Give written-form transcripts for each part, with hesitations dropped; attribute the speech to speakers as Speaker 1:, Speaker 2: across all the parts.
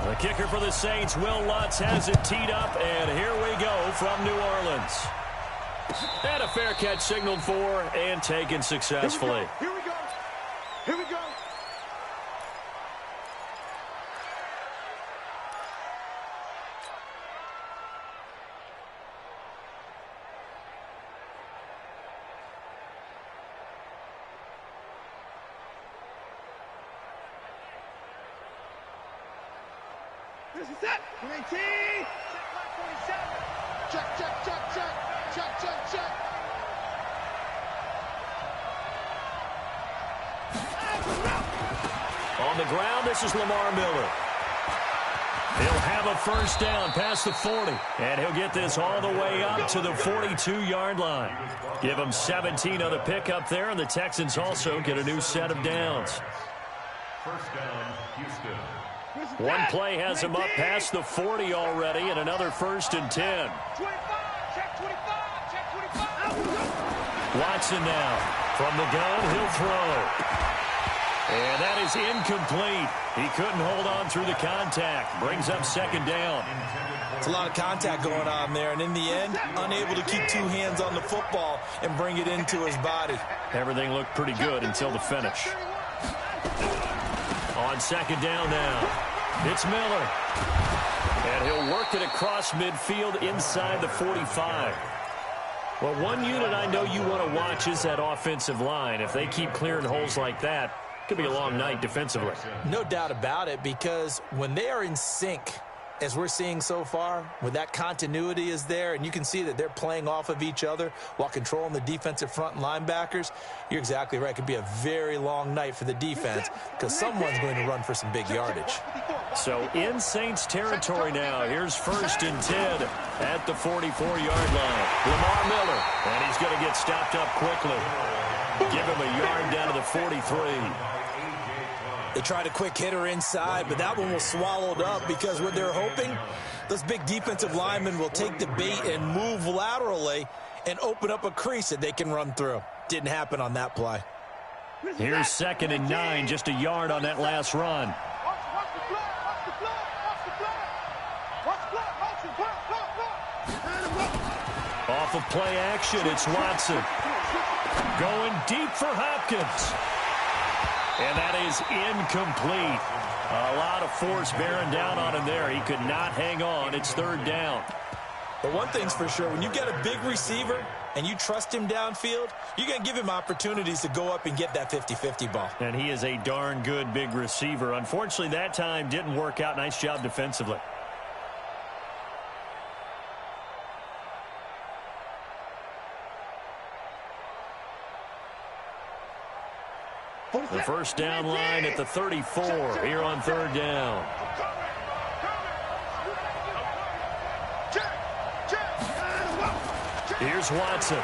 Speaker 1: The kicker for the Saints, Will Lutz, has it teed up, and here we go from New Orleans. And a fair catch signaled for and taken successfully.
Speaker 2: Here we go. Here we go. This is it. 19. Check, check, check, check. Check, check, check.
Speaker 1: On the ground, this is Lamar Miller. He'll have a first down past the 40. And he'll get this all the way up to the 42-yard line. Give him 17 on the pickup there, and the Texans also get a new set of downs.
Speaker 3: First down, Houston.
Speaker 1: One play has him up past the 40 already, and another 1st and 10.
Speaker 2: 25, check 25, check 25.
Speaker 1: Watson now. From the gun, he'll throw. And that is incomplete. He couldn't hold on through the contact. Brings up 2nd down.
Speaker 4: It's a lot of contact going on there, and in the end, unable to keep 2 hands on the football and bring it into his body.
Speaker 1: Everything looked pretty good until the finish. On 2nd down now. It's Miller. And he'll work it across midfield inside the 45. Well, one unit I know you want to watch is that offensive line. If they keep clearing holes like that, it could be a long night defensively.
Speaker 4: No doubt about it, because when they are in sync, as we're seeing so far, when that continuity is there, and you can see that they're playing off of each other while controlling the defensive front and linebackers, you're exactly right. It could be a very long night for the defense because someone's going to run for some big yardage.
Speaker 1: So in Saints territory now. Here's 1st and 10 at the 44-yard line. Lamar Miller, and he's going to get stopped up quickly. Give him a yard down to the 43.
Speaker 4: They tried a quick hitter inside, but that one was swallowed up because what they're hoping, those big defensive linemen will take the bait and move laterally and open up a crease that they can run through. Didn't happen on that play.
Speaker 1: Here's 2nd and 9, just a yard on that last run. Off of play action, it's Watson. Going deep for Hopkins. And that is incomplete. A lot of force bearing down on him there. He could not hang on. It's 3rd down.
Speaker 4: But one thing's for sure, when you get a big receiver and you trust him downfield, you're going to give him opportunities to go up and get that 50-50 ball.
Speaker 1: And he is a darn good big receiver. Unfortunately, that time didn't work out. Nice job defensively. The first down line at the 34 here on 3rd down. Here's Watson.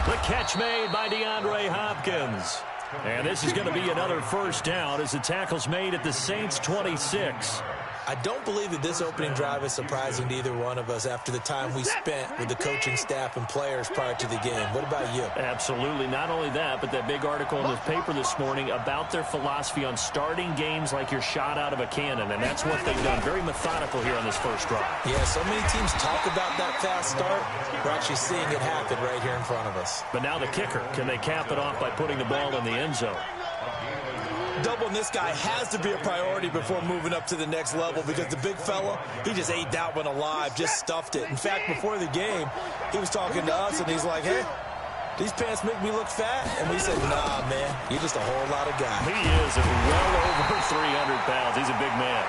Speaker 1: The catch made by DeAndre Hopkins. And this is going to be another 1st down as the tackle's made at the Saints 26.
Speaker 4: I don't believe that this opening drive is surprising to either one of us after the time we spent with the coaching staff and players prior to the game. What about you?
Speaker 1: Absolutely. Not only that, but that big article in the paper this morning about their philosophy on starting games like you're shot out of a cannon, and that's what they've done. Very methodical here on this first drive.
Speaker 4: Yeah, so many teams talk about that fast start. We're actually seeing it happen right here in front of us.
Speaker 1: But now the kicker. Can they cap it off by putting the ball in the end zone?
Speaker 4: Doubling this guy has to be a priority before moving up to the next level because the big fella, he just ate that one alive, just stuffed it. In fact, before the game, he was talking to us, and he's like, hey, these pants make me look fat? And we said, nah, man, you're just a whole lot of guy.
Speaker 1: He is well over 300 pounds. He's a big man.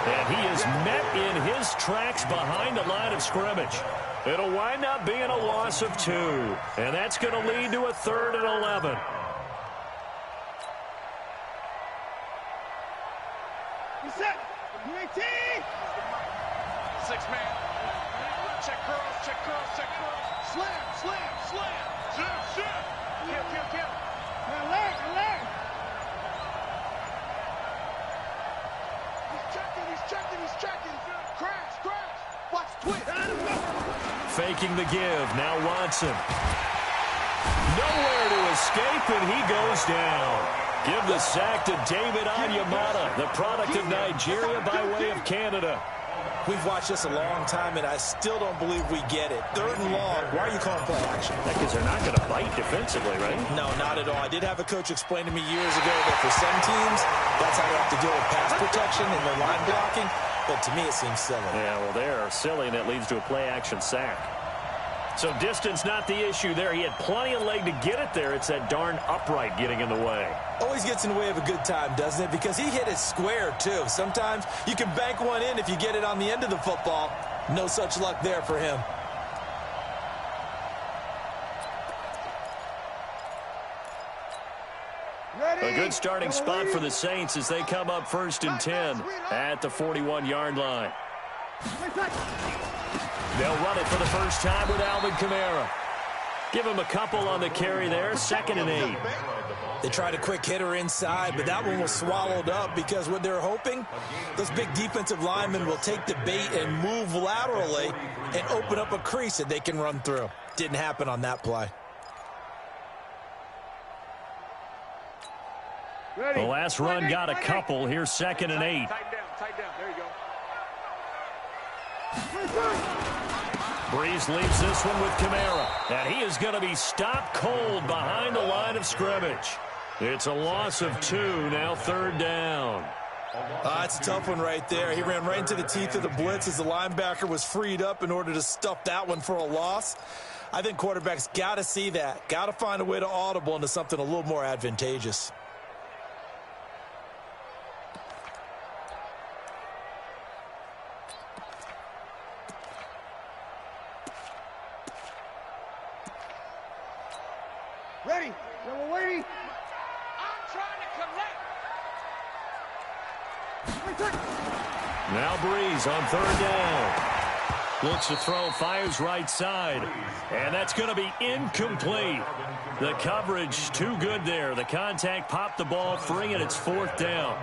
Speaker 1: And he is met in his tracks behind the line of scrimmage. It'll wind up being a loss of 2. And that's going to lead to a 3rd and 11.
Speaker 2: Set. 19. 6-man. Check curls, check curls, check curls. Slam, slam, slam. Zip, zip. Kill. Alert. He's checking. Crash. Watch, twist.
Speaker 1: Faking the give. Now Watson. Nowhere to escape, and he goes down. Give the sack to David Onyemata, the product of Nigeria by way of Canada.
Speaker 4: We've watched this a long time, and I still don't believe we get it. 3rd and long. Why are you calling play action?
Speaker 1: Because they're not going to bite defensively, right?
Speaker 4: No, not at all. I did have a coach explain to me years ago that for some teams, that's how they have to deal with pass protection and their line blocking. But to me, it seems silly.
Speaker 1: Yeah, well, they're silly, and it leads to a play-action sack. So distance not the issue there. He had plenty of leg to get it there. It's that darn upright getting in the way.
Speaker 4: Always gets in the way of a good time, doesn't it? Because he hit it square, too. Sometimes you can bank one in if you get it on the end of the football. No such luck there for him.
Speaker 1: A good starting spot for the Saints as they come up 1st and 10 at the 41-yard line. They'll run it for the first time with Alvin Kamara. Give him a couple on the carry there, 2nd and 8.
Speaker 4: They tried a quick hitter inside, but that one was swallowed up because what they're hoping, those big defensive linemen will take the bait and move laterally and open up a crease that they can run through. Didn't happen on that play.
Speaker 1: The last run got a couple. Here's 2nd and 8.
Speaker 2: Tight down. There you go.
Speaker 1: Breeze leaves this one with Kamara. And he is going to be stopped cold behind the line of scrimmage. It's a loss of 2, now 3rd down.
Speaker 4: That's a tough one right there. He ran right into the teeth of the blitz as the linebacker was freed up in order to stuff that one for a loss. I think quarterbacks got to see that. Got to find a way to audible into something a little more advantageous.
Speaker 2: Ready. We're waiting. I'm trying to connect.
Speaker 1: Now Breeze on 3rd down. Looks to throw, fires right side. And that's going to be incomplete. The coverage too good there. The contact popped the ball free, and it's 4th down.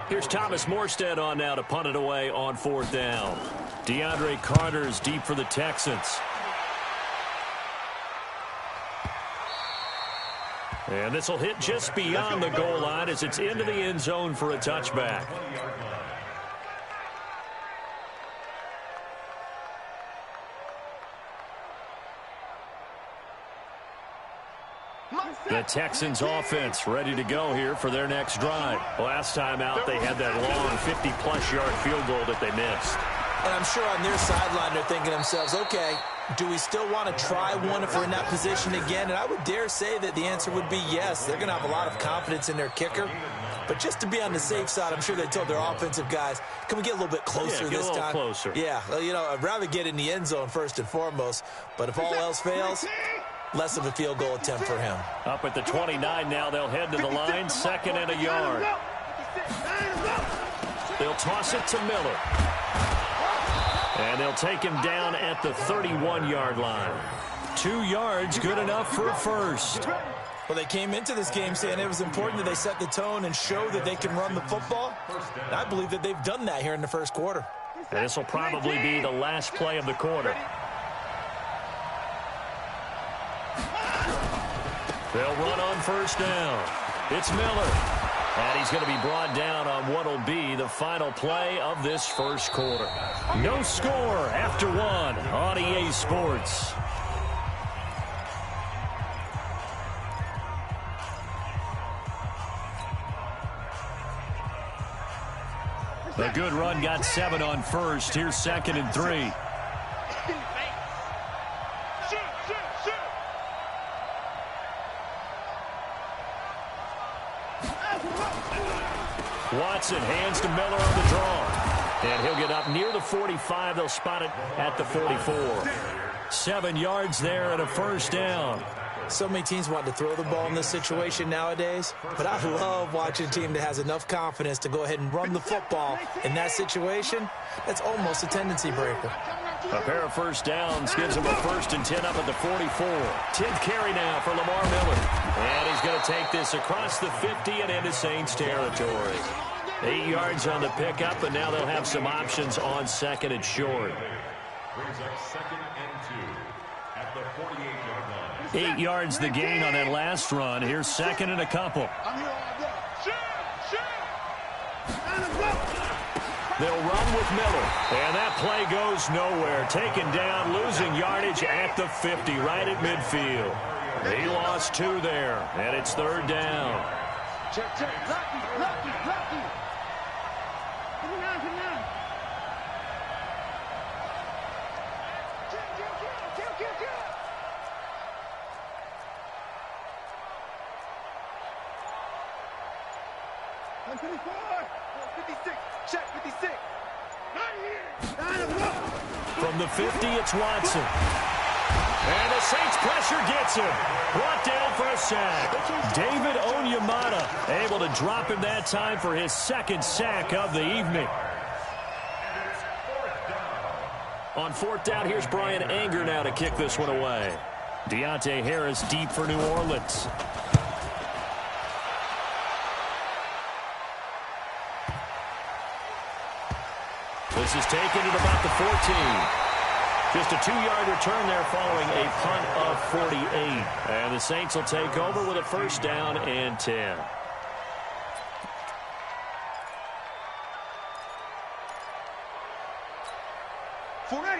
Speaker 1: Here's Thomas Morstead on now to punt it away on 4th down. DeAndre Carter's deep for the Texans. And this will hit just beyond the goal line as it's into the end zone for a touchback. The Texans offense ready to go here for their next drive. Last time out, they had that long 50-plus yard field goal that they missed.
Speaker 4: And I'm sure on their sideline they're thinking to themselves, okay, do we still want to try one if we're in that position again? And I would dare say that the answer would be yes. They're going to have a lot of confidence in their kicker. But just to be on the safe side, I'm sure they told their offensive guys, can we get a little bit closer this time?
Speaker 1: Closer.
Speaker 4: Yeah, well, you know, I'd rather get in the end zone first and foremost. But if all else fails, less of a field goal attempt for him.
Speaker 1: Up at the 29 now, they'll head to the line, 2nd and a yard. They'll toss it to Miller. And they'll take him down at the 31-yard line. 2 yards, good enough for a first.
Speaker 4: Well, they came into this game saying it was important that they set the tone and show that they can run the football. And I believe that they've done that here in the first quarter.
Speaker 1: And this will probably be the last play of the quarter. They'll run on 1st down. It's Miller. And he's going to be brought down on what will be the final play of this first quarter. No score after 1 on EA Sports. A good run got 7 on 1st. Here's 2nd and 3. Watson hands to Miller on the draw. And he'll get up near the 45. They'll spot it at the 44. 7 yards there and a first down.
Speaker 4: So many teams want to throw the ball in this situation nowadays, but I love watching a team that has enough confidence to go ahead and run the football in that situation. That's almost a tendency breaker.
Speaker 1: A pair of first downs gives him a 1st and 10 up at the 44. 10th carry now for Lamar Miller. And he's going to take this across the 50 and into Saints territory. 8 yards on the pickup, and now they'll have some options on 2nd and short.
Speaker 3: Brings up 2nd and 2 at the 48-yard line.
Speaker 1: 8 yards the gain on that last run. Here's 2nd and a couple.
Speaker 2: I'm here all day.
Speaker 1: They'll run with Miller. And that play goes nowhere. Taken down, losing yardage at the 50, right at midfield. He lost 2 there, and it's 3rd down.
Speaker 2: Check. Lucky. Come on. Kill. 154. 56. Check 56.
Speaker 1: From the 50, it's Watson. And the Saints pressure gets him. Brought down for a sack. David Onyemata able to drop him that time for his 2nd sack of the evening. On 4th down, here's Brian Anger now to kick this one away. Deontay Harris deep for New Orleans. This is taken at about the 14. Just a 2-yard return there following a punt of 48. And the Saints will take over with a 1st down and 10.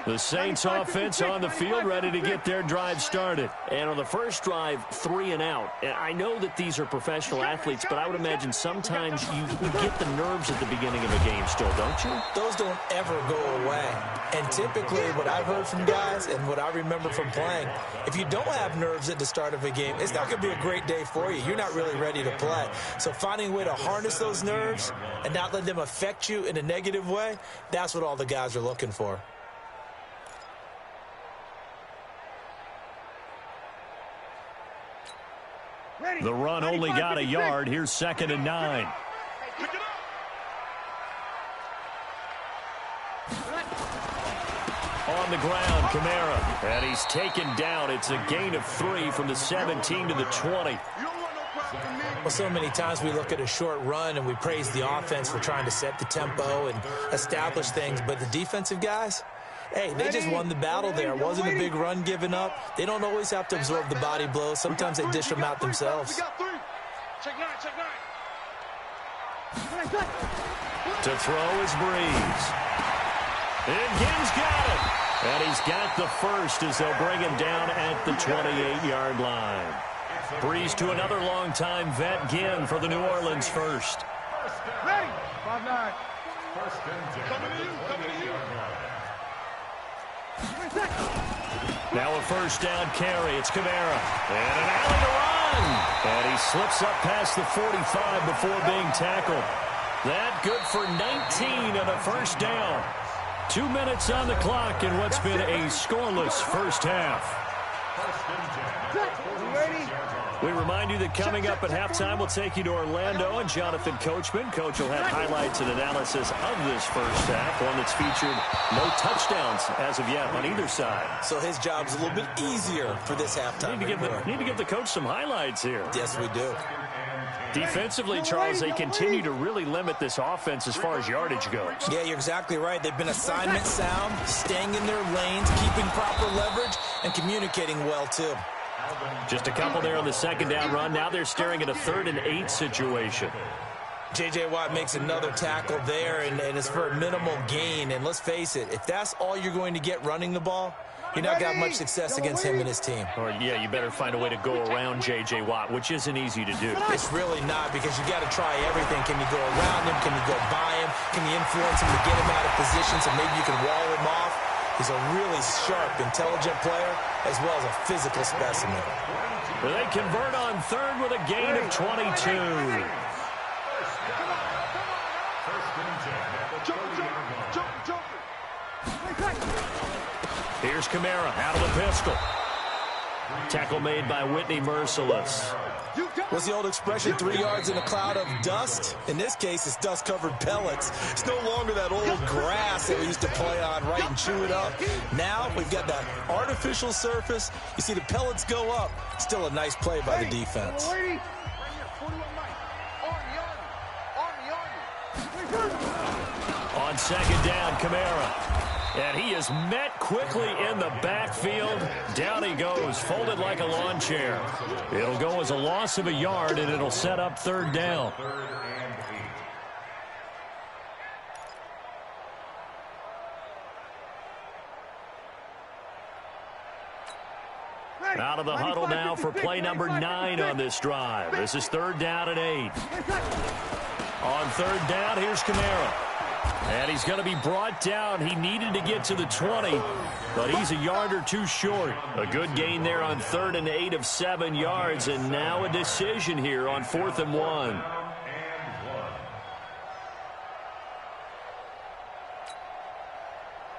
Speaker 1: The Saints offense on the field ready to get their drive started. And on the first drive, 3 and out. And I know that these are professional athletes, but I would imagine sometimes you get the nerves at the beginning of a game still, don't you?
Speaker 4: Those don't ever go away. And typically what I've heard from guys and what I remember from playing, if you don't have nerves at the start of a game, it's not going to be a great day for you. You're not really ready to play. So finding a way to harness those nerves and not let them affect you in a negative way, that's what all the guys are looking for.
Speaker 1: The run only got a yard. Here's 2nd and 9. On the ground, Kamara. And he's taken down. It's a gain of 3 from the 17 to the 20.
Speaker 4: Well, so many times we look at a short run and we praise the offense for trying to set the tempo and establish things. But the defensive guys, hey, they just won the battle there. It wasn't a big run given up. They don't always have to absorb the body blows. Sometimes they dish them out themselves.
Speaker 2: Check 9.
Speaker 1: To throw is Breeze. And Gibbs got it. And he's got the first as they'll bring him down at the 28-yard line. Breeze to another long-time vet, Ginn, for the New Orleans first.
Speaker 2: Ready. 5-9. Coming to you.
Speaker 1: Now a 1st down carry. It's Kamara. And an alley to run. And he slips up past the 45 before being tackled. That good for 19 and a 1st down. 2 minutes on the clock in what's been a scoreless first half. We remind you that coming up at halftime, we'll take you to Orlando and Jonathan Coachman. Coach will have highlights and analysis of this first half, one that's featured no touchdowns as of yet on either side.
Speaker 4: So his job's a little bit easier for this halftime.
Speaker 1: Need to give the coach some highlights here.
Speaker 4: Yes, we do.
Speaker 1: Defensively, Charles, they continue to really limit this offense as far as yardage goes.
Speaker 4: Yeah, you're exactly right. They've been assignment sound, staying in their lanes, keeping proper leverage, and communicating well, too.
Speaker 1: Just a couple there on the 2nd down run. Now they're staring at a 3rd and 8 situation.
Speaker 4: J.J. Watt makes another tackle there, and it's for a minimal gain. And let's face it, if that's all you're going to get running the ball, you're not got much success against him and his team.
Speaker 1: Or, yeah, you better find a way to go around J.J. Watt, which isn't easy to do.
Speaker 4: It's really not, because you got to try everything. Can you go around him? Can you go by him? Can you influence him to get him out of position so maybe you can wall him off? He's a really sharp, intelligent player, as well as a physical specimen.
Speaker 1: They convert on 3rd with a gain of 22. Here's Kamara out of the pistol. Tackle made by Whitney Merciless.
Speaker 4: What's the old expression, 3 yards in a cloud of dust? In this case, it's dust-covered pellets. It's no longer that old grass that we used to play on, right, and chew it up. Now we've got that artificial surface. You see the pellets go up. Still a nice play by the defense.
Speaker 1: On 2nd down, Kamara. And he is met quickly in the backfield. Down he goes, folded like a lawn chair. It'll go as a loss of a yard, and it'll set up 3rd down. Out of the huddle now for play number 9 on this drive. This is 3rd down and 8. On 3rd down, here's Kamara. And he's going to be brought down. He needed to get to the 20, but he's a yard or two short. A good gain there on 3rd and 8 of 7 yards, and now a decision here on 4th and 1.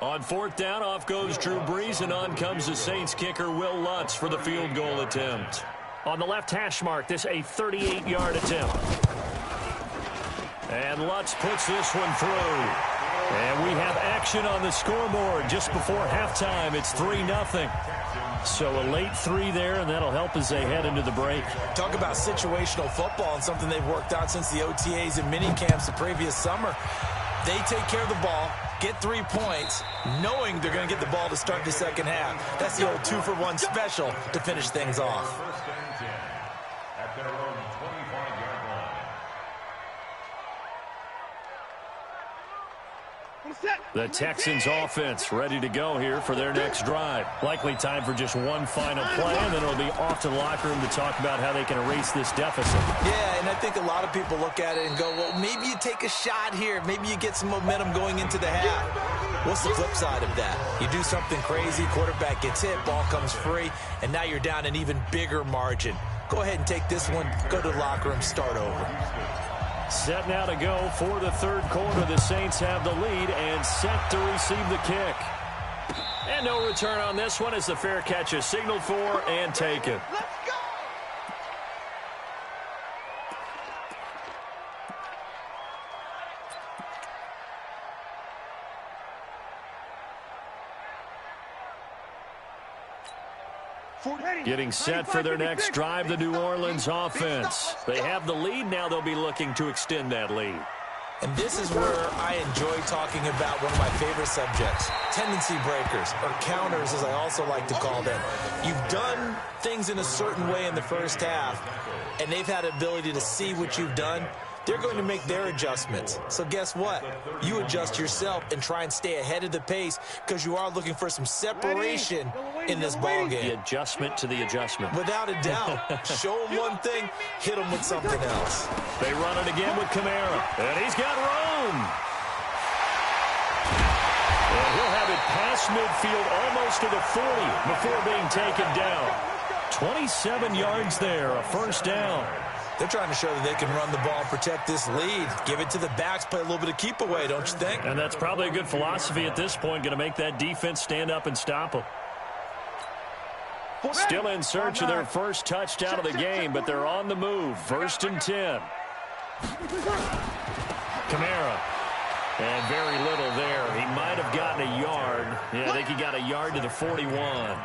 Speaker 1: On 4th down, off goes Drew Brees, and on comes the Saints kicker Will Lutz for the field goal attempt. On the left hash mark, this a 38-yard attempt. And Lutz puts this one through. And we have action on the scoreboard just before halftime. It's 3-0. So a late 3 there, and that'll help as they head into the break.
Speaker 4: Talk about situational football and something they've worked on since the OTAs and mini camps the previous summer. They take care of the ball, get 3 points, knowing they're going to get the ball to start the second half. That's the old 2-for-1 special to finish things off.
Speaker 3: First and 10 at their own 25-yard line.
Speaker 1: The Texans offense ready to go here for their next drive. Likely time for just one final play, and then it'll be off to the locker room to talk about how they can erase this deficit.
Speaker 4: Yeah, and I think a lot of people look at it and go, well, maybe you take a shot here. Maybe you get some momentum going into the half. What's the flip side of that? You do something crazy, quarterback gets hit, ball comes free, and now you're down an even bigger margin. Go ahead and take this one, go to the locker room, start over.
Speaker 1: Set now to go for the 3rd quarter. The Saints have the lead and set to receive the kick. And no return on this one as the fair catch is signaled for and taken.
Speaker 2: Let's go!
Speaker 1: Getting set for their next drive, the New Orleans offense. They have the lead. Now they'll be looking to extend that lead.
Speaker 4: And this is where I enjoy talking about one of my favorite subjects, tendency breakers, or counters, as I also like to call them. You've done things in a certain way in the first half, and they've had the ability to see what you've done. They're going to make their adjustments. So guess what? You adjust yourself and try and stay ahead of the pace because you are looking for some separation in this ball game.
Speaker 1: The adjustment to the adjustment.
Speaker 4: Without a doubt. Show them one thing, hit them with something else.
Speaker 1: They run it again with Kamara. And he's got room. And he'll have it past midfield almost to the 40 before being taken down. 27 yards there, a first down.
Speaker 4: They're trying to show that they can run the ball and protect this lead. Give it to the backs, play a little bit of keep away, don't you think?
Speaker 1: And that's probably a good philosophy at this point, going to make that defense stand up and stop them. Still in search of their first touchdown of the game, but they're on the move. 1st and 10. Kamara. And very little there. He might have gotten a yard. Yeah, I think he got a yard to the 41.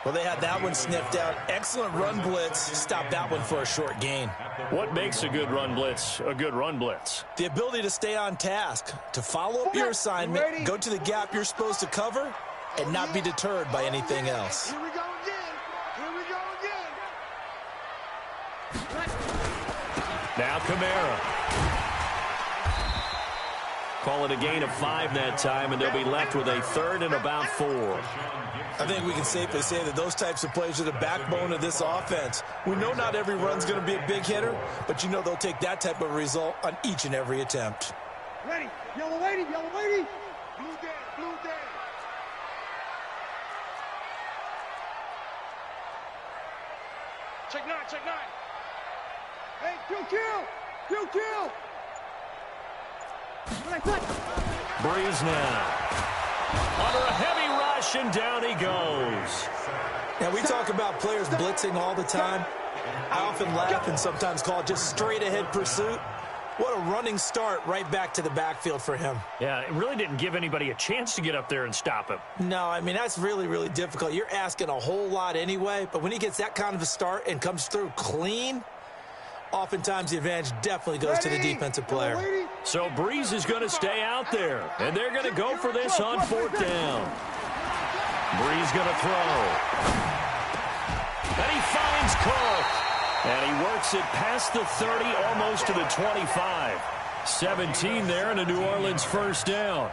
Speaker 4: Well, they had that one sniffed out. Excellent run blitz. Stop that one for a short gain.
Speaker 1: What makes a good run blitz a good run blitz?
Speaker 4: The ability to stay on task, to follow up your assignment, go to the gap you're supposed to cover, and not be deterred by anything else.
Speaker 2: Here we go again. Here we go again.
Speaker 1: Now Kamara. Call it a gain of 5 that time, and they'll be left with a 3rd and about 4.
Speaker 4: I think we can safely say that those types of plays are the backbone of this offense. We know not every run's going to be a big hitter, but you know they'll take that type of result on each and every attempt.
Speaker 2: Ready. Yellow lady. Yellow lady. Blue day. Blue day. Check 9. Check 9. Hey, kill.
Speaker 1: Breeze now. Under a heavy rush, and down he goes.
Speaker 4: Now, we talk about players blitzing all the time. I often laugh and sometimes call it just straight-ahead pursuit. What a running start right back to the backfield for him.
Speaker 1: Yeah, it really didn't give anybody a chance to get up there and stop him.
Speaker 4: No, I mean, that's really, really difficult. You're asking a whole lot anyway, but when he gets that kind of a start and comes through clean, oftentimes the advantage definitely goes to the defensive player.
Speaker 1: So Breeze is going to stay out there, and they're going to go for this on 4th down. Breeze going to throw. And he finds Cook. And he works it past the 30, almost to the 25. 17 there, and a New Orleans first down.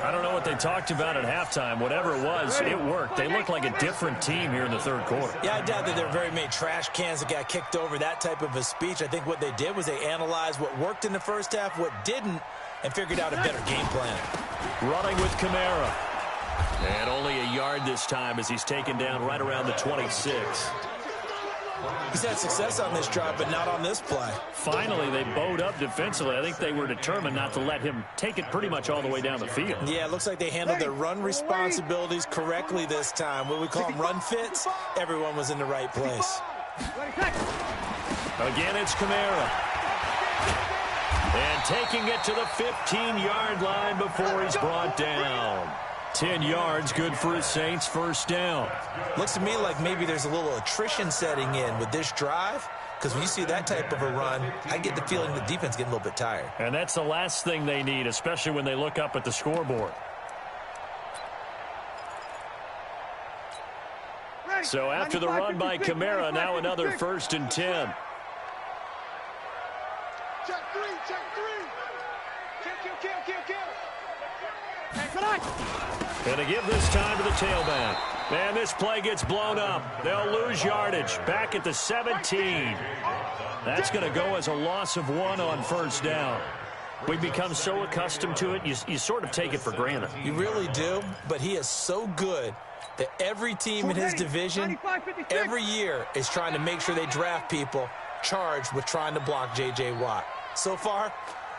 Speaker 1: I don't know what they talked about at halftime. Whatever it was, it worked. They look like a different team here in the third quarter.
Speaker 4: Yeah, I doubt that there are very many trash cans that got kicked over, that type of a speech. I think what they did was they analyzed what worked in the first half, what didn't, and figured out a better game plan.
Speaker 1: Running with Kamara. And only a yard this time as he's taken down right around the 26.
Speaker 4: He's had success on this drive, but not on this play.
Speaker 1: Finally, they bowed up defensively. I think they were determined not to let him take it pretty much all the way down the field.
Speaker 4: Yeah, it looks like they handled their run responsibilities correctly this time. What we call them run fits, everyone was in the right place.
Speaker 1: Again, it's Kamara. And taking it to the 15-yard line before he's brought down. 10 yards, good for his Saints, first down.
Speaker 4: Looks to me like maybe there's a little attrition setting in with this drive, because when you see that type of a run, I get the feeling the defense getting a little bit tired.
Speaker 1: And that's the last thing they need, especially when they look up at the scoreboard. So after the run by Kamara, now another 1st and 10.
Speaker 2: Check three, check three. Kill.
Speaker 1: And to give this time to the tailback. And this play gets blown up. They'll lose yardage. Back at the 17. That's going to go as a loss of 1 on first down. We've become so accustomed to it, you sort of take it for granted.
Speaker 4: You really do, but he is so good that every team in his division, every year, is trying to make sure they draft people charged with trying to block J.J. Watt. So far,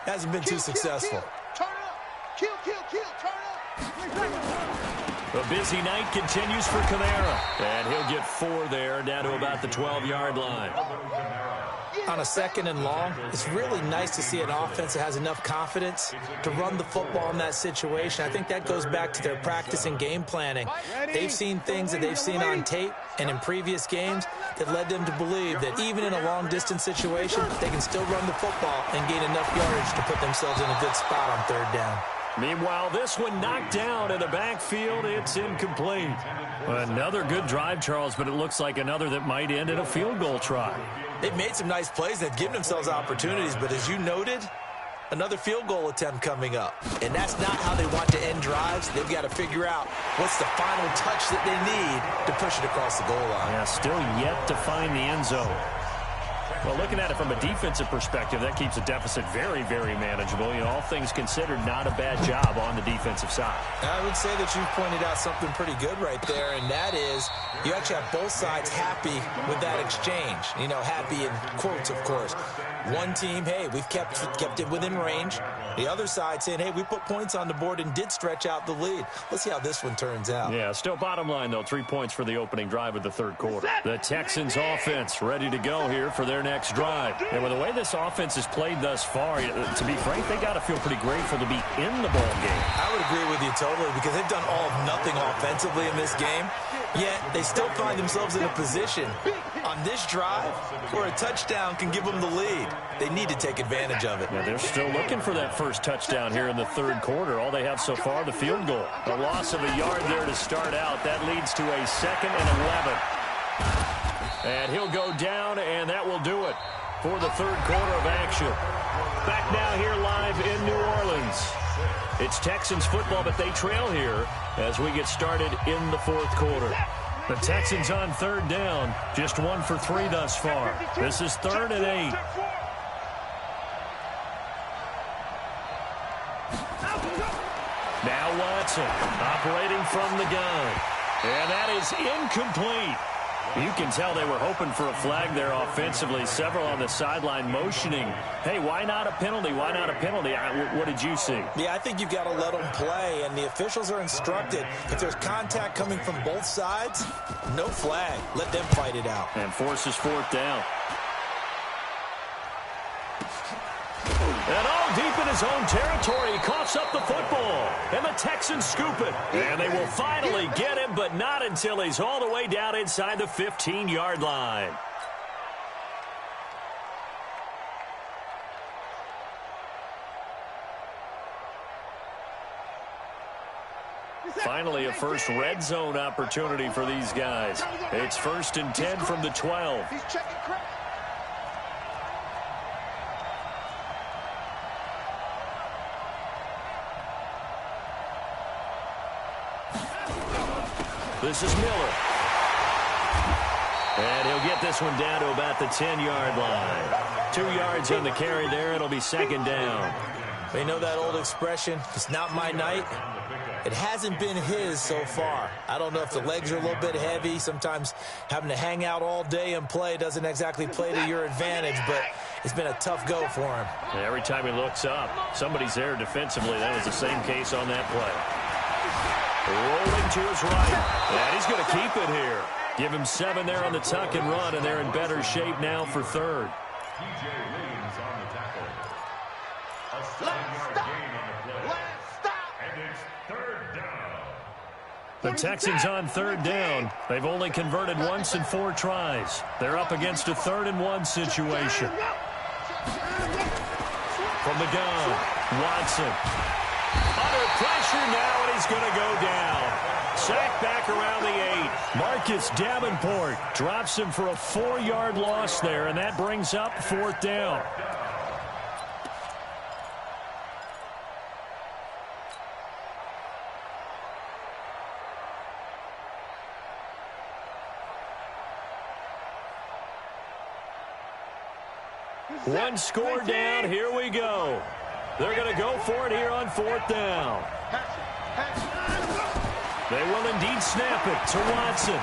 Speaker 4: hasn't been too successful.
Speaker 2: Turn up. Kill, turn up.
Speaker 1: A busy night continues for Kamara. And he'll get 4 there, down to about the 12-yard line.
Speaker 4: On a 2nd and long, it's really nice to see an offense that has enough confidence to run the football in that situation. I think that goes back to their practice and game planning. They've seen things that they've seen on tape and in previous games that led them to believe that even in a long-distance situation, they can still run the football and gain enough yardage to put themselves in a good spot on 3rd down.
Speaker 1: Meanwhile, this one knocked down in the backfield. It's incomplete. Another good drive, Charles, but it looks like another that might end in a field goal try.
Speaker 4: They've made some nice plays. They've given themselves opportunities, but as you noted, another field goal attempt coming up. And that's not how they want to end drives. They've got to figure out what's the final touch that they need to push it across the goal line.
Speaker 1: Yeah, still yet to find the end zone. Well, looking at it from a defensive perspective, that keeps the deficit very, very manageable. You know, all things considered, not a bad job on the defensive side.
Speaker 4: I would say that you've pointed out something pretty good right there, and that is you actually have both sides happy with that exchange. You know, happy in quotes, of course. One team, hey, we've kept it within range. The other side saying, hey, we put points on the board and did stretch out the lead. Let's see how this one turns out.
Speaker 1: Yeah, still bottom line, though, 3 points for the opening drive of the 3rd quarter. The Texans offense ready to go here for their next drive. And with the way this offense has played thus far, to be frank, they got to feel pretty grateful to be in the ball game.
Speaker 4: I would agree with you totally because they've done all of nothing offensively in this game, yet they still find themselves in a position on this drive where a touchdown can give them the lead. They need to take advantage of it.
Speaker 1: Yeah, they're still looking for that first touchdown here in the 3rd quarter. All they have so far, the field goal. A loss of a yard there to start out. That leads to a 2nd and 11. And he'll go down, and that will do it for the 3rd quarter of action. Back now here live in New Orleans. It's Texans football, but they trail here as we get started in the 4th quarter. The Texans on 3rd down, just 1 for 3 thus far. This is 3rd and 8. Now Watson operating from the gun. And that is incomplete. You can tell they were hoping for a flag there offensively. Several on the sideline motioning, hey, why not a penalty? Why not a penalty? What did you see?
Speaker 4: Yeah, I think you've got to let them play, and the officials are instructed if there's contact coming from both sides, no flag. Let them fight it out.
Speaker 1: And forces 4th down. And all deep in his own territory, he coughs up the football. And the Texans scoop it. And they will finally get him, but not until he's all the way down inside the 15-yard line. Finally, a first red zone opportunity for these guys. It's 1st and 10 from the 12.
Speaker 2: He's checking crack.
Speaker 1: This is Miller. And he'll get this one down to about the 10-yard line. 2 yards on the carry there. It'll be second down.
Speaker 4: You know that old expression, it's not my night? It hasn't been his so far. I don't know if the legs are a little bit heavy. Sometimes having to hang out all day and play doesn't exactly play to your advantage, but it's been a tough go for him.
Speaker 1: And every time he looks up, somebody's there defensively. That was the same case on that play. Rolling to his right. And he's going to keep it here. Give him 7 there on the tuck and run, and they're in better shape now for third.
Speaker 3: P.J. Williams on the tackle. A 7-yard gain on the play. And it's third down.
Speaker 1: The Texans on third down. They've only converted once in 4 tries. They're up against a 3rd-and-1 situation. From the gun, Watson. Under pressure now, and he's going to go down. Sacked back around the 8. Marcus Davenport drops him for a 4-yard loss there, and that brings up 4th down. One score down. Here we go. They're going to go for it here on 4th down. They will indeed snap it to Watson.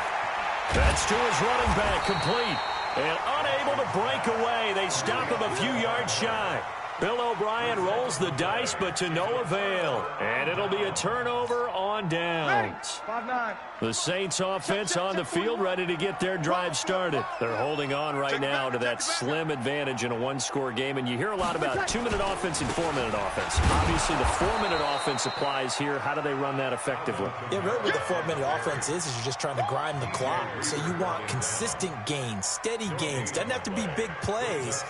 Speaker 1: That's to his running back, complete. And unable to break away. They stop him a few yards shy. Bill O'Brien rolls the dice, but to no avail. And it'll be a turnover on downs. The Saints offense on the field, ready to get their drive started. They're holding on right now to that slim advantage in a 1-score game. And you hear a lot about 2-minute offense and 4-minute offense. Obviously, the 4-minute offense applies here. How do they run that effectively?
Speaker 4: Yeah, really what the 4-minute offense is you're just trying to grind the clock. So you want consistent gains, steady gains. Doesn't have to be big plays,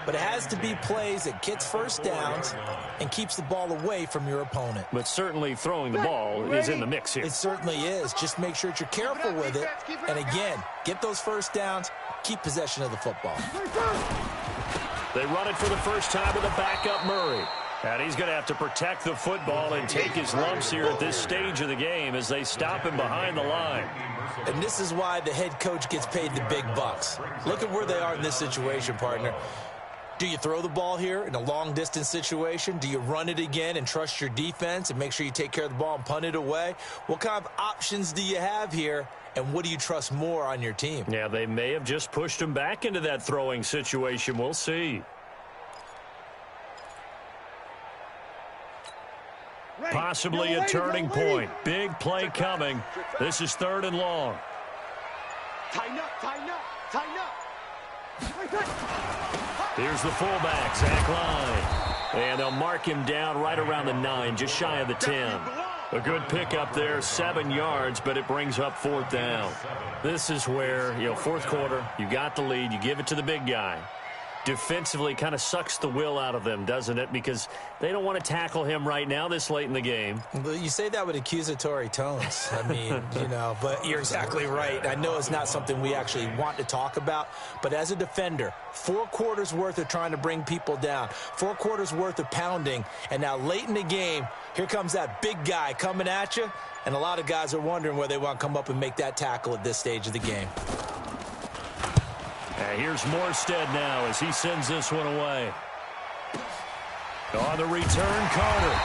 Speaker 4: but it has to be plays that gets first downs and keeps the ball away from your opponent.
Speaker 1: But certainly throwing the ball is in the mix here.
Speaker 4: It certainly is. Just make sure that you're careful with it. And again, get those first downs, keep possession of the football.
Speaker 1: They run it for the first time with a backup Murray. And he's going to have to protect the football and take his lumps here at this stage of the game as they stop him behind the line.
Speaker 4: And this is why the head coach gets paid the big bucks. Look at where they are in this situation, partner. Do you throw the ball here in a long-distance situation? Do you run it again and trust your defense and make sure you take care of the ball and punt it away? What kind of options do you have here, and what do you trust more on your team?
Speaker 1: Yeah, they may have just pushed him back into that throwing situation. We'll see. Possibly a turning point. Big play coming. This is 3rd and long.
Speaker 2: Tighten up, tighten up, tighten up.
Speaker 1: Here's the fullback, Zach Line. And they'll mark him down right around the 9, just shy of the 10. A good pickup there, 7 yards, but it brings up 4th down. This is where, 4th quarter, you got the lead, you give it to the big guy. Defensively kind of sucks the will out of them, doesn't it? Because they don't want to tackle him right now this late in the game.
Speaker 4: You say that with accusatory tones. I mean, but you're exactly right. I know it's not something we actually want to talk about, but as a defender, 4 quarters worth of trying to bring people down, 4 quarters worth of pounding, and now late in the game, here comes that big guy coming at you, and a lot of guys are wondering where they want to come up and make that tackle at this stage of the game.
Speaker 1: Here's Morstead now as he sends this one away. On the return, Carter.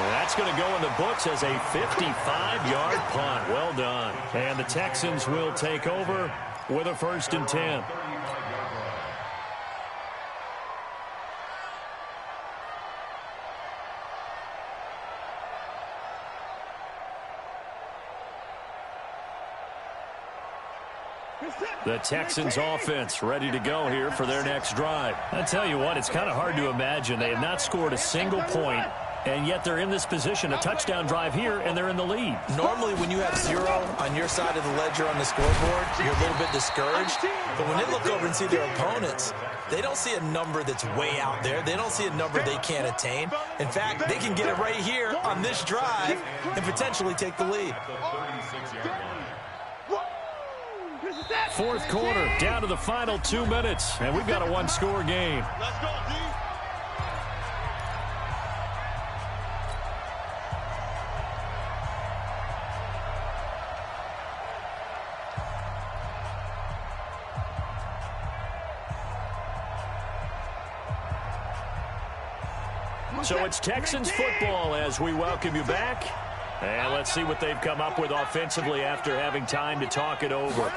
Speaker 1: And that's going to go in the books as a 55-yard punt. Well done. And the Texans will take over with a 1st and 10. The Texans offense ready to go here for their next drive. I tell you what, it's kind of hard to imagine. They have not scored a single point, and yet they're in this position, a touchdown drive here, and they're in the lead.
Speaker 4: Normally when you have 0 on your side of the ledger on the scoreboard, you're a little bit discouraged. But when they look over and see their opponents, they don't see a number that's way out there. They don't see a number they can't attain. In fact, they can get it right here on this drive and potentially take the lead.
Speaker 1: 4th quarter, down to the final 2 minutes, and we've got a 1-score game.
Speaker 2: Let's go, D.
Speaker 1: So it's Texans football as we welcome you back. And let's see what they've come up with offensively after having time to talk it over.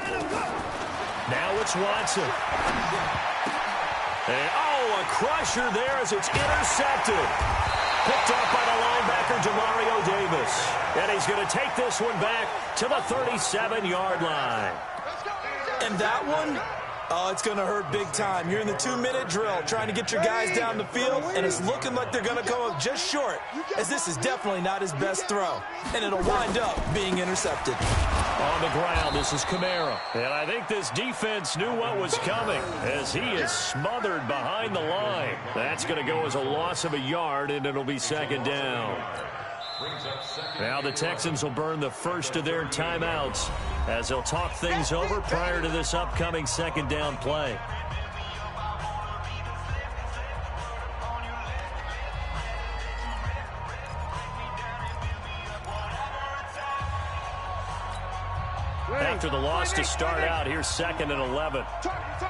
Speaker 1: Now it's Watson. And, a crusher there as it's intercepted. Picked up by the linebacker, Demario Davis. And he's going to take this one back to the 37-yard line.
Speaker 4: And that one, it's going to hurt big time. You're in the 2-minute drill trying to get your guys down the field, and it's looking like they're going to come up just short, as this is definitely not his best throw. And it'll wind up being intercepted.
Speaker 1: On the ground, this is Kamara. And I think this defense knew what was coming as he is smothered behind the line. That's going to go as a loss of a yard, and it'll be second down. Now the Texans will burn the first of their timeouts as they'll talk things over prior to this upcoming second down play. After the loss to start out, here's 2nd and 11.
Speaker 2: Target.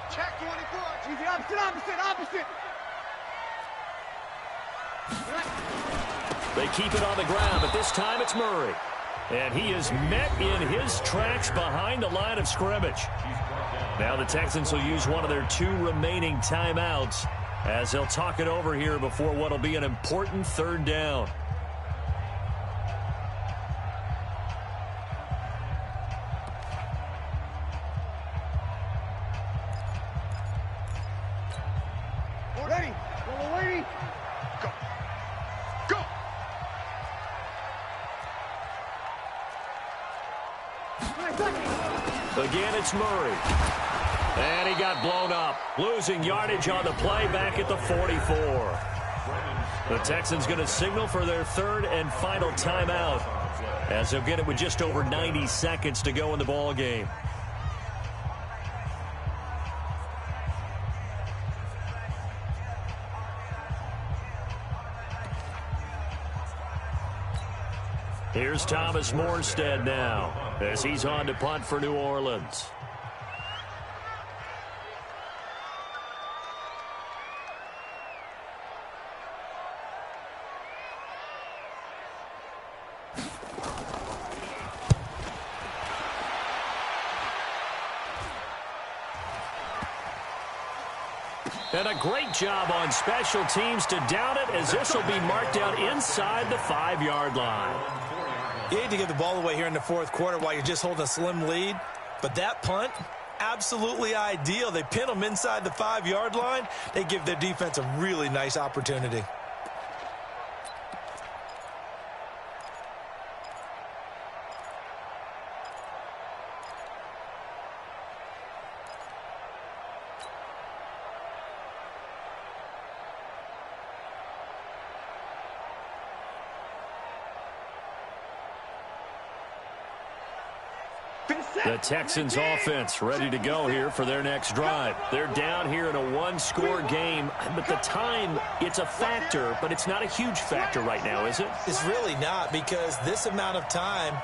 Speaker 2: Check 24. Easy, opposite.
Speaker 1: They keep it on the ground, but this time it's Murray. And he is met in his tracks behind the line of scrimmage. Now the Texans will use one of their 2 remaining timeouts as they'll talk it over here before what will be an important third down.
Speaker 2: Ready. Go.
Speaker 1: Again, it's Murray. And he got blown up. Losing yardage on the play back at the 44. The Texans going to signal for their 3rd and final timeout as they'll get it with just over 90 seconds to go in the ball game. Here's Thomas Morstead now as he's on to punt for New Orleans. And a great job on special teams to down it as this will be marked out inside the 5-yard line.
Speaker 4: You hate to give the ball away here in the 4th quarter while you're just holding a slim lead, but that punt, absolutely ideal. They pin them inside the 5-yard line. They give their defense a really nice opportunity.
Speaker 1: The Texans offense ready to go here for their next drive. They're down here in a 1-score game, but the time, it's a factor, but it's not a huge factor right now, is it?
Speaker 4: It's really not, because this amount of time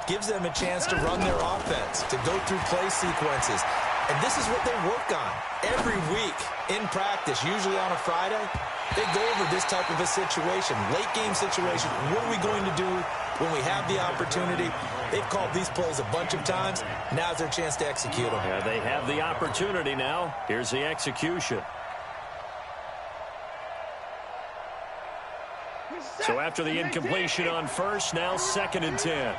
Speaker 4: gives them a chance to run their offense, to go through play sequences. And this is what they work on every week in practice, usually on a Friday. They go over this type of a situation, late game situation. What are we going to do when we have the opportunity? They've called these plays a bunch of times. Now's their chance to execute them.
Speaker 1: Yeah, they have the opportunity now. Here's the execution. So after the incompletion on first, now 2nd and 10.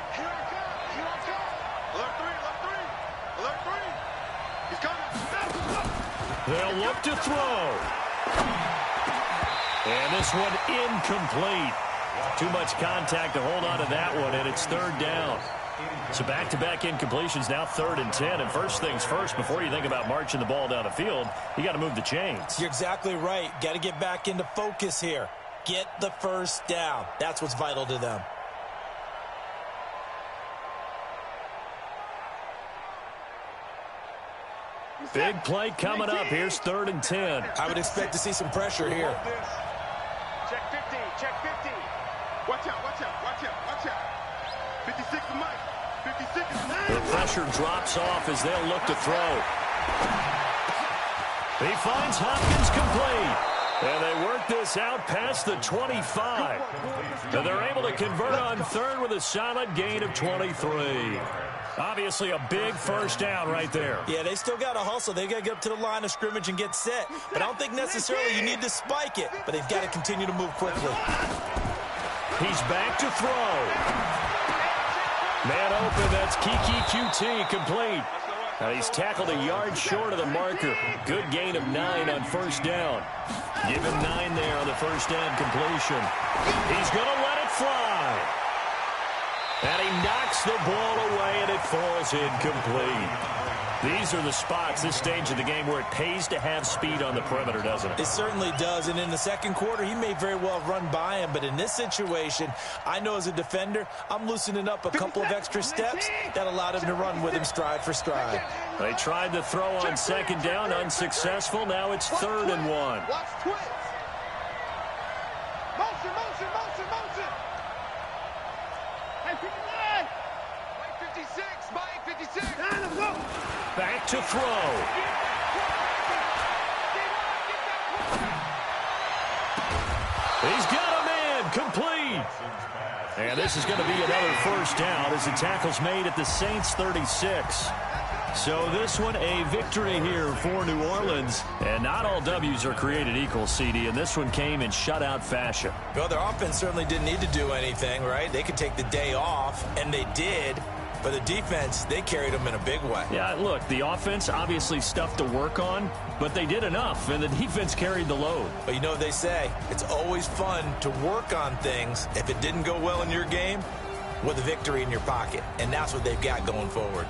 Speaker 1: They'll look to throw. And this one incomplete. Too much contact to hold on to that one, and it's 3rd down. So back-to-back incompletions, now 3rd and 10. And first things first, before you think about marching the ball down the field, you got to move the chains.
Speaker 4: You're exactly right. Got to get back into focus here. Get the first down. That's what's vital to them.
Speaker 1: Big play coming up. Here's 3rd and 10.
Speaker 4: I would expect to see some pressure here.
Speaker 2: Check 50, check 50. Watch out, watch out, watch out, watch out. 56 is Mike. 56 is Mike.
Speaker 1: The pressure drops off as they'll look to throw. He finds Hopkins complete. And they work gets out past the 25. And they're able to convert on third with a solid gain of 23. Obviously a big first down right there.
Speaker 4: Yeah, they still got to hustle. They got to get up to the line of scrimmage and get set. But I don't think necessarily you need to spike it, but they've got to continue to move quickly.
Speaker 1: He's back to throw. Man open, that's Kiki QT, complete. Now he's tackled a yard short of the marker. Good gain of 9 on first down. Give him 9 there on the first down completion. He's going to let it fly. And he knocks the ball away, and it falls incomplete. These are the spots, this stage of the game, where it pays to have speed on the perimeter, doesn't it?
Speaker 4: It certainly does, and in the second quarter, he may very well run by him, but in this situation, I know as a defender, I'm loosening up a couple of extra steps that allowed him to run with him stride for stride.
Speaker 1: They tried to throw on second down, unsuccessful. Now it's 3rd and 1.
Speaker 2: Watch twist. Motion, motion, motion, motion. Hey, 59. Mike 56, Mike 56.
Speaker 1: Back to throw. He's got a man, complete. And this is going to be another first down as the tackle's made at the Saints 36. So this one a victory here for New Orleans. And not all W's are created equal, CD, and this one came in shutout fashion.
Speaker 4: Well, their offense certainly didn't need to do anything, right? They could take the day off, and they did. But the defense, they carried them in a big way.
Speaker 1: Yeah, look, the offense obviously stuff to work on, but they did enough, and the defense carried the load.
Speaker 4: But you know what they say, it's always fun to work on things if it didn't go well in your game with a victory in your pocket. And that's what they've got going forward.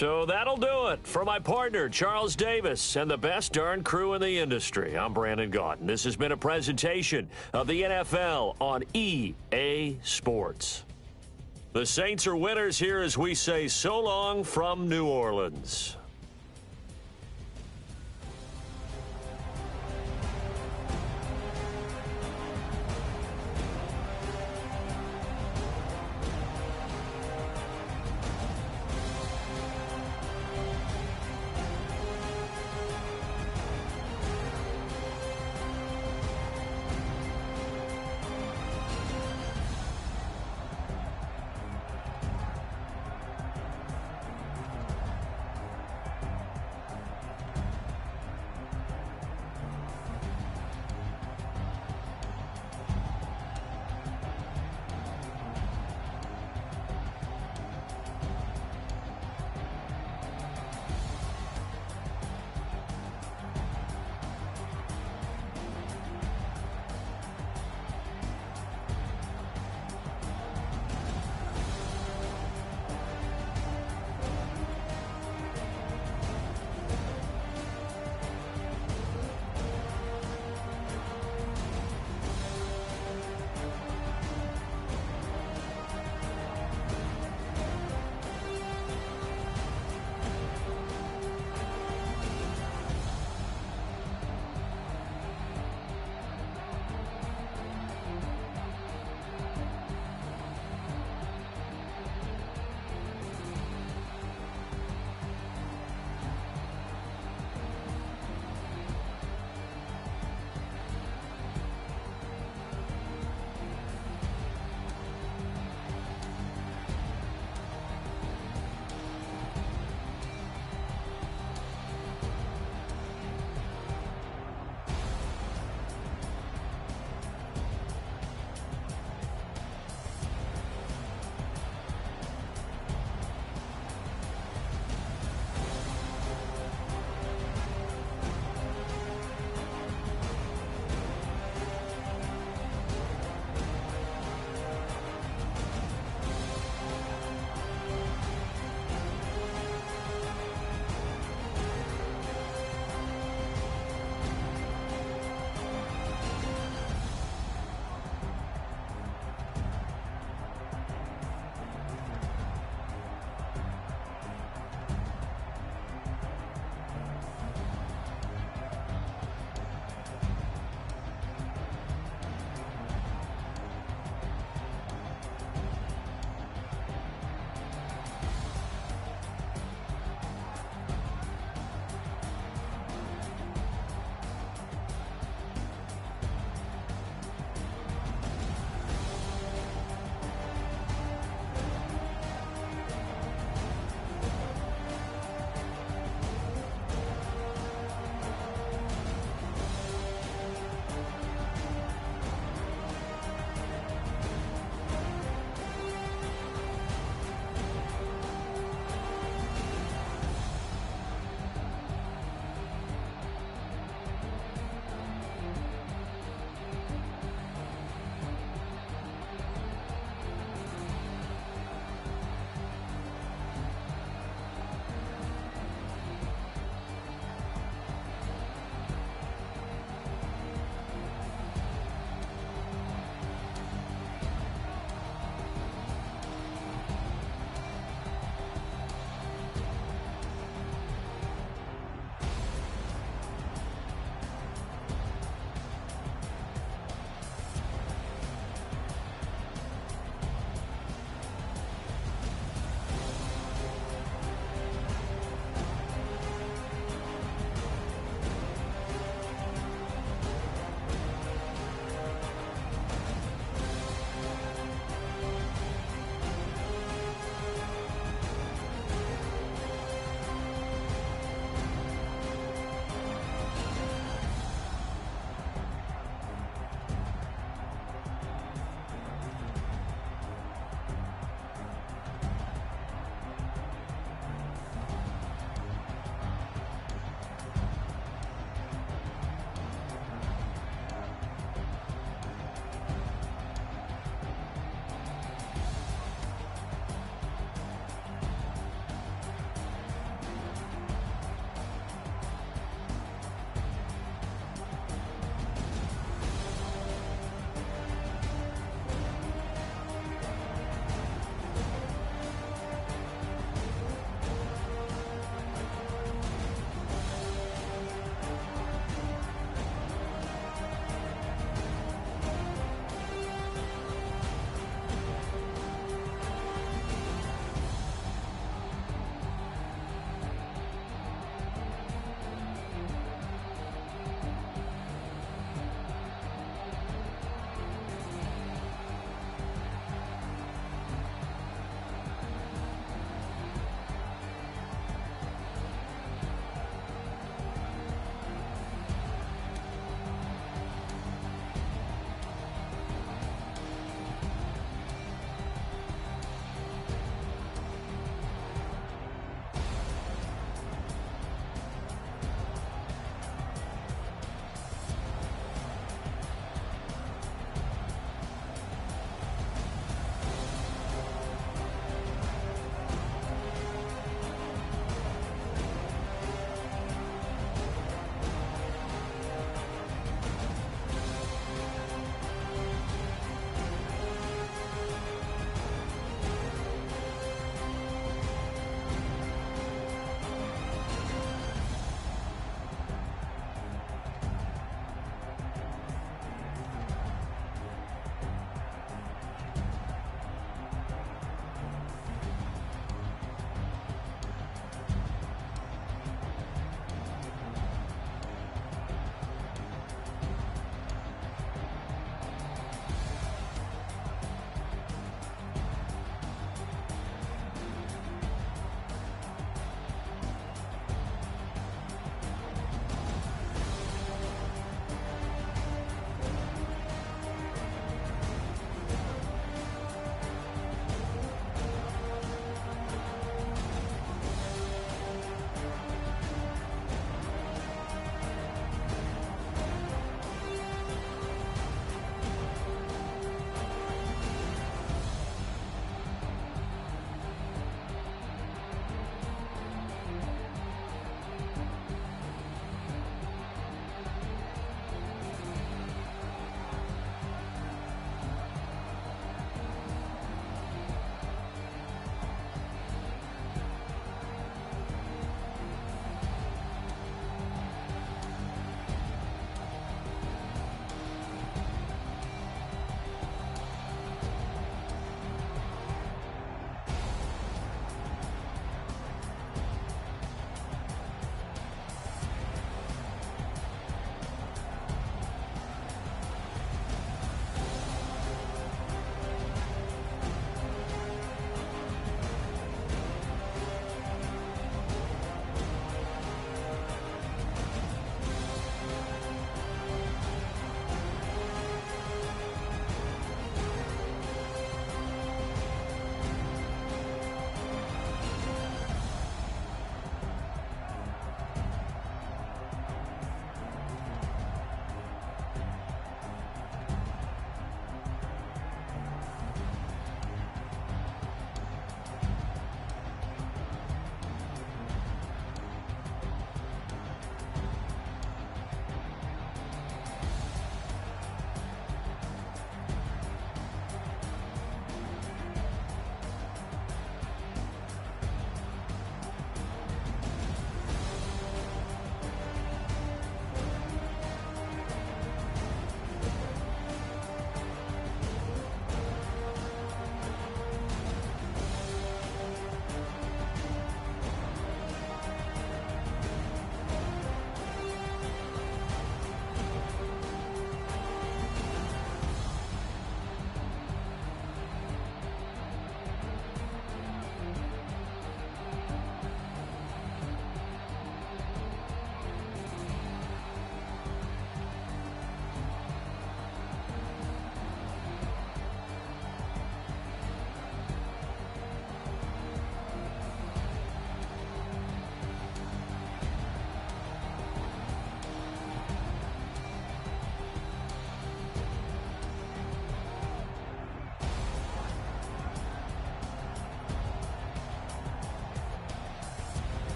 Speaker 1: So that'll do it for my partner, Charles Davis, and the best darn crew in the industry. I'm Brandon Gaudin. This has been a presentation of the NFL on EA Sports. The Saints are winners here as we say so long from New Orleans.